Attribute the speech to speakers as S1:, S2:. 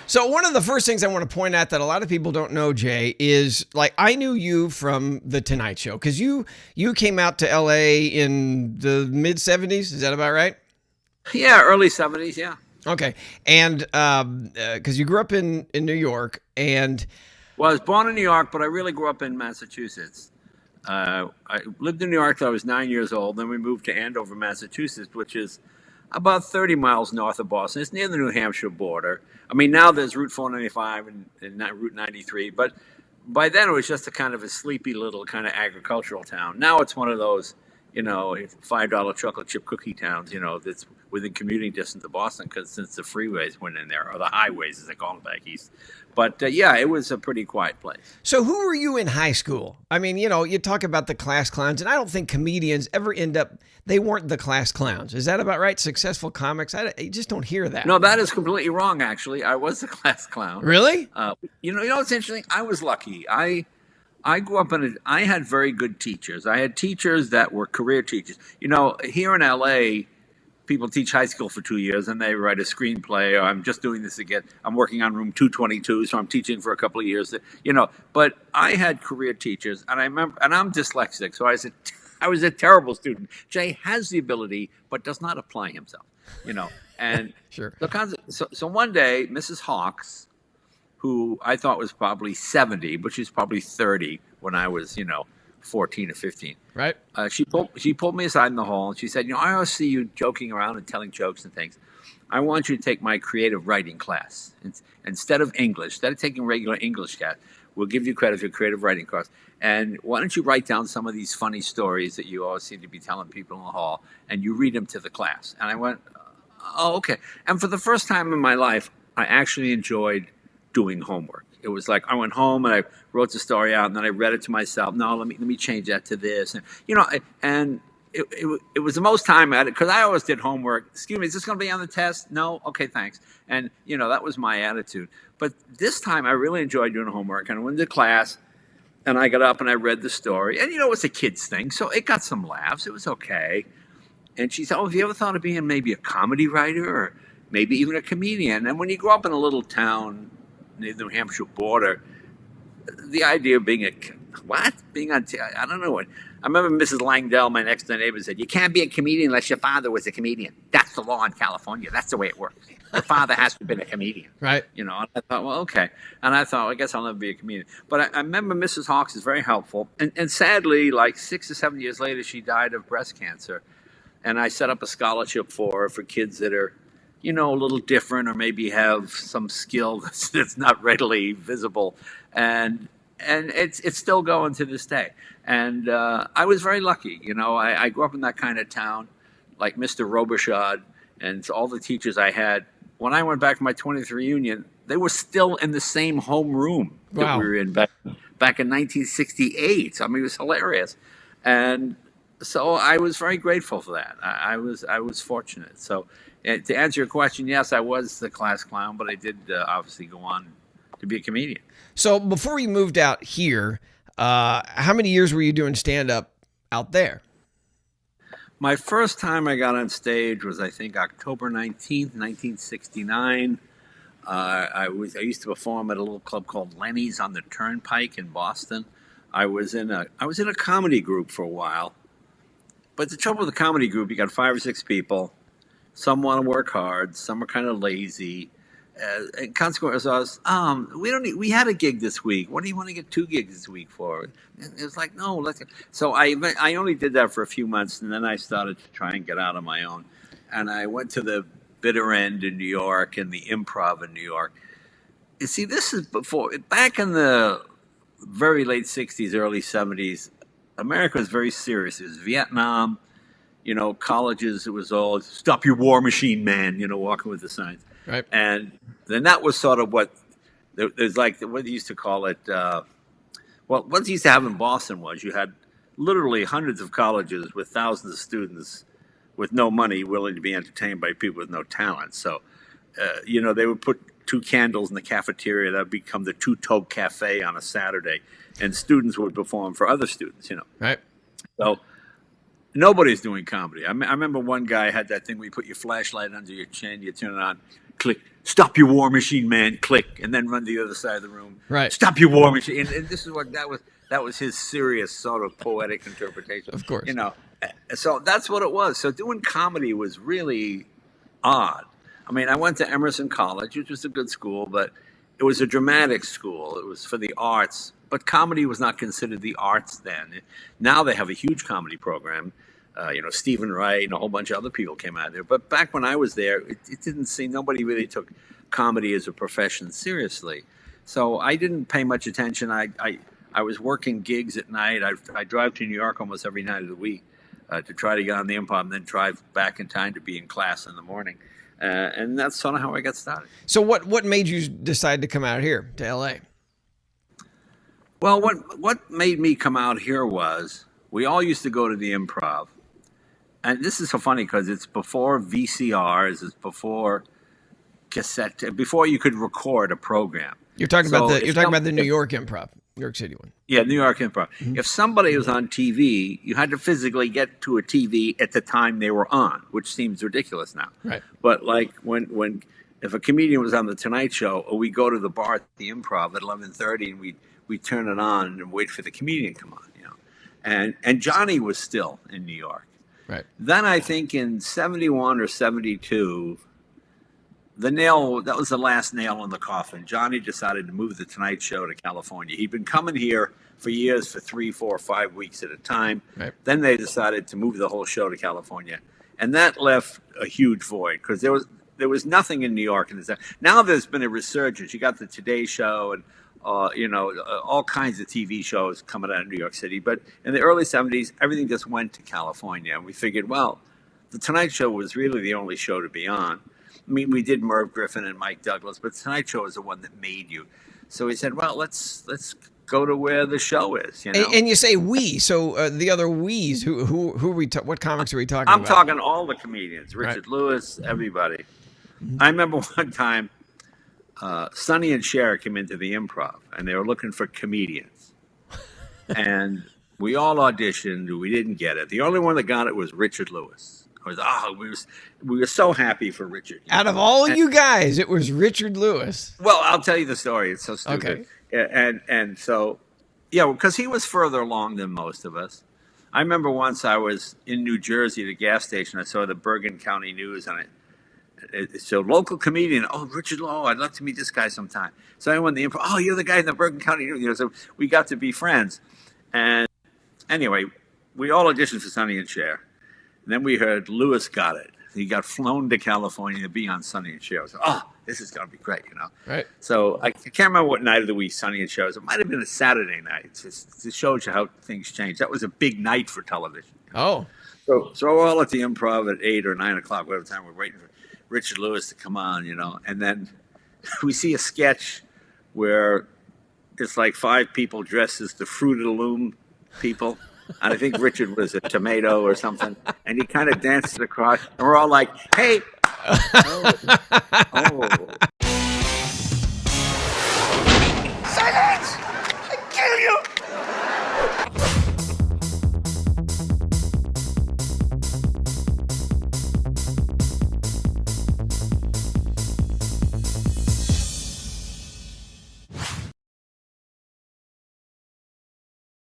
S1: So one of the first things I want to point out that a lot of people don't know, Jay, is like I knew you from the Tonight Show because you came out to L.A. in the mid '70s. Is that about right?
S2: Yeah, early '70s. Yeah.
S1: Okay, and because you grew up in New York, and
S2: Well, I was born in New York, but I really grew up in Massachusetts. I lived in New York till I was 9 years old. Then we moved to Andover, Massachusetts, which is about 30 miles north of Boston. It's near the New Hampshire border. I mean, now there's Route 495 and Route 93, but by then it was just a kind of a sleepy little kind of agricultural town. Now it's one of those, $5 chocolate chip cookie towns, that's within commuting distance of Boston because since the freeways went in there, or the highways as they call them back east. But yeah, it was a pretty quiet place.
S1: so who were you in high school? I mean, you talk about the class clowns, and I don't think comedians ever end up. They weren't the class clowns. Is that about right? Successful comics, you just don't hear that.
S2: No, that is completely wrong. Actually, I was a class clown.
S1: Really?
S2: What's interesting? I was lucky. I grew up I had very good teachers. I had teachers that were career teachers. Here in LA, people teach high school for 2 years and they write a screenplay. Or I'm just doing this again. I'm working on room 222, so I'm teaching for a couple of years. But I had career teachers, and I remember, and I'm dyslexic, so I was a terrible student. Jay has the ability, but does not apply himself. And
S1: Sure.
S2: so one day, Mrs. Hawks, who I thought was probably 70, but she's probably 30 when I was, 14 or 15.
S1: Right.
S2: She pulled me aside in the hall and she said, I always see you joking around and telling jokes and things. I want you to take my creative writing class. Instead of English, instead of taking regular English class, we'll give you credit for your creative writing course. And why don't you write down some of these funny stories that you always seem to be telling people in the hall, and you read them to the class. And I went, oh, okay. And for the first time in my life, I actually enjoyed doing homework. It was like I went home and I wrote the story out, and then I read it to myself. No, let me change that to this, and it was the most time at it because I always did homework. Excuse me, is this going to be on the test? No, okay, thanks. And that was my attitude. But this time I really enjoyed doing homework, and I went to class, and I got up and I read the story, and it's a kid's thing, so it got some laughs. It was okay. And she said, "Oh, have you ever thought of being maybe a comedy writer or maybe even a comedian?" And when you grow up in a little town near the New Hampshire border, the idea of being I don't know what. I remember Mrs. Langdell, my next door neighbor, said, "You can't be a comedian unless your father was a comedian. That's the law in California. That's the way it works. Your father has to have been a comedian."
S1: Right.
S2: And I thought, well, okay. And I thought, I guess I'll never be a comedian. But I remember Mrs. Hawks is very helpful. And sadly, like 6 or 7 years later, she died of breast cancer. And I set up a scholarship for her for kids that are, a little different or maybe have some skill that's not readily visible. And it's still going to this day. And I was very lucky. I grew up in that kind of town, like Mr. Robichaud, and all the teachers I had. When I went back for my 20th reunion, they were still in the same home room that we were in back in 1968. I mean, it was hilarious. And so I was very grateful for that. I was fortunate. So to answer your question, yes, I was the class clown, but I did obviously go on to be a comedian.
S1: So before you moved out here, how many years were you doing stand-up out there?
S2: My first time I got on stage was, I think, October 19th, 1969. I used to perform at a little club called Lenny's on the Turnpike in Boston. I was in a comedy group for a while. But the trouble with the comedy group, you got 5 or 6 people. Some want to work hard. Some are kind of lazy. And consequently, we had a gig this week. What do you want to get 2 gigs this week for? And it was like, no, let's. So I only did that for a few months, and then I started to try and get out on my own. And I went to the Bitter End in New York and the Improv in New York. You see, this is back in the very late 60s, early 70s, America was very serious. It was Vietnam, colleges, it was all, "Stop your war machine, man," walking with the signs.
S1: Right.
S2: And then that was sort of what, there's like, what they used to call it, what they used to have in Boston was you had literally hundreds of colleges with thousands of students with no money willing to be entertained by people with no talent. So, they would put 2 candles in the cafeteria. That would become the Two Toke Cafe on a Saturday. And students would perform for other students,
S1: Right.
S2: So nobody's doing comedy. I remember one guy had that thing where you put your flashlight under your chin, you turn it on, click. Stop your war machine, man, click, and then run to the other side of the room.
S1: Right.
S2: Stop your war machine. And this is what that was his serious sort of poetic interpretation.
S1: Of course.
S2: So that's what it was. So doing comedy was really odd. I mean, I went to Emerson College, which was a good school, but it was a dramatic school. It was for the arts, but comedy was not considered the arts then. Now they have a huge comedy program. Stephen Wright and a whole bunch of other people came out of there. But back when I was there, it didn't seem, nobody really took comedy as a profession seriously. So I didn't pay much attention. I was working gigs at night. I drive to New York almost every night of the week to try to get on the Improv and then drive back in time to be in class in the morning. And that's sort of how I got started.
S1: So what made you decide to come out here to L.A.?
S2: Well, what made me come out here was we all used to go to the Improv. And this is so funny because it's before VCRs, it's before cassette, before you could record a program.
S1: You're talking about the New York Improv, New York City one.
S2: Yeah, New York Improv. Mm-hmm. If somebody was on TV, you had to physically get to a TV at the time they were on, which seems ridiculous now.
S1: Right.
S2: But like when if a comedian was on the Tonight Show, or we go to the bar at the Improv at 11:30 and we turn it on and wait for the comedian to come on, And Johnny was still in New York.
S1: Right.
S2: Then I think in 71 or 72, that was the last nail in the coffin. Johnny decided to move the Tonight Show to California. He'd been coming here for years for 3, 4, 5 weeks at a time.
S1: Right.
S2: Then they decided to move the whole show to California. And that left a huge void because there was nothing in New York. Now there's been a resurgence. You got the Today Show and all kinds of TV shows coming out of New York City. But in the early 70s, everything just went to California. And we figured, well, the Tonight Show was really the only show to be on. I mean, we did Merv Griffin and Mike Douglas, but Tonight Show is the one that made you. So we said, well, let's go to where the show is.
S1: And you say we, so the other we's, who are we? What comics are we talking
S2: about?
S1: I'm
S2: talking all the comedians, Richard Lewis, everybody. Mm-hmm. I remember one time, Sonny and Cher came into the Improv, and they were looking for comedians. And we all auditioned. We didn't get it. The only one that got it was Richard Lewis. We were so happy for Richard.
S1: Out of all you guys, it was Richard Lewis.
S2: Well, I'll tell you the story. It's so stupid. Okay. And so, because he was further along than most of us. I remember once I was in New Jersey at a gas station. I saw the Bergen County News on it. It showed local comedian. Oh, Richard Lowe. I'd love to meet this guy sometime. So I went to the Improv. Oh, you're the guy in the Bergen County News. So we got to be friends. And anyway, we all auditioned for Sonny and Cher. And then we heard Lewis got it. He got flown to California to be on Sonny and Cher. So, this is going to be great,
S1: Right.
S2: So I can't remember what night of the week Sonny and Cher was. It might have been a Saturday night. It shows you how things change. That was a big night for television.
S1: Oh.
S2: So we're all at the Improv at 8 or 9 o'clock, whatever time we're waiting for Richard Lewis to come on, And then we see a sketch where it's like 5 people dressed as the Fruit of the Loom people. And I think Richard was a tomato or something. And he kind of danced across. And we're all like, hey. Oh.